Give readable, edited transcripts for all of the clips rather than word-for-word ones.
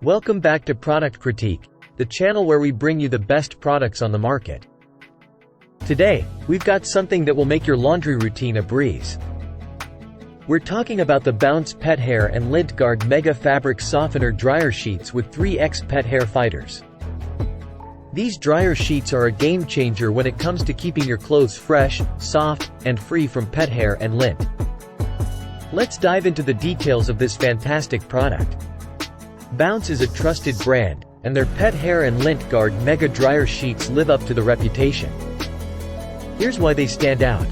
Welcome back to Product Critique, the channel where we bring you the best products on the market. Today, we've got something that will make your laundry routine a breeze. We're talking about the Bounce Pet Hair and Lint Guard Mega Fabric Softener Dryer Sheets with 3x Pet Hair Fighters. These dryer sheets are a game changer when it comes to keeping your clothes fresh, soft, and free from pet hair and lint. Let's dive into the details of this fantastic product. Bounce is a trusted brand, and their Pet Hair and Lint Guard Mega Dryer Sheets live up to the reputation. Here's why they stand out.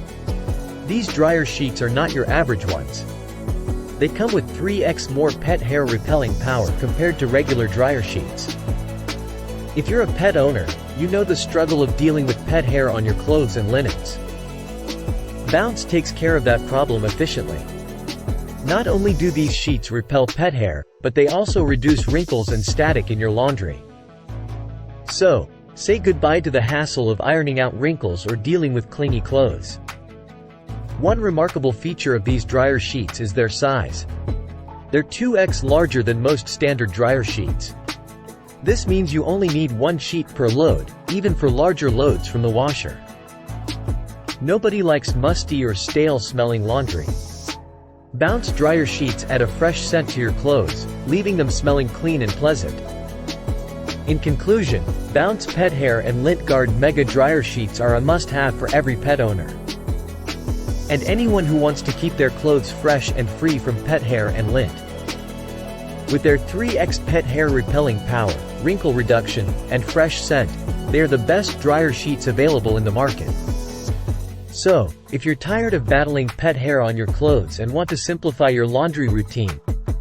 These dryer sheets are not your average ones. They come with 3x more pet hair repelling power compared to regular dryer sheets. If you're a pet owner, you know the struggle of dealing with pet hair on your clothes and linens. Bounce takes care of that problem efficiently. Not only do these sheets repel pet hair, but they also reduce wrinkles and static in your laundry. So, say goodbye to the hassle of ironing out wrinkles or dealing with clingy clothes. One remarkable feature of these dryer sheets is their size. They're 2x larger than most standard dryer sheets. This means you only need one sheet per load, even for larger loads from the washer. Nobody likes musty or stale-smelling laundry. Bounce dryer sheets add a fresh scent to your clothes, leaving them smelling clean and pleasant. In conclusion, Bounce Pet Hair and Lint Guard Mega Dryer Sheets are a must-have for every pet owner. And anyone who wants to keep their clothes fresh and free from pet hair and lint. With their 3x pet hair repelling power, wrinkle reduction, and fresh scent, they are the best dryer sheets available in the market. So, if you're tired of battling pet hair on your clothes and want to simplify your laundry routine,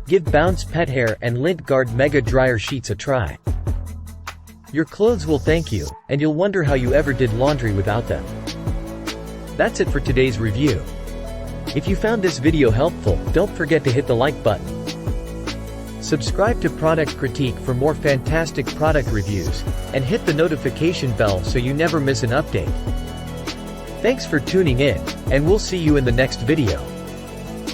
give Bounce Pet Hair and Lint Guard Mega Dryer Sheets a try. Your clothes will thank you, and you'll wonder how you ever did laundry without them. That's it for today's review. If you found this video helpful, don't forget to hit the like button. Subscribe to Product Critique for more fantastic product reviews, and hit the notification bell so you never miss an update. Thanks for tuning in, and we'll see you in the next video.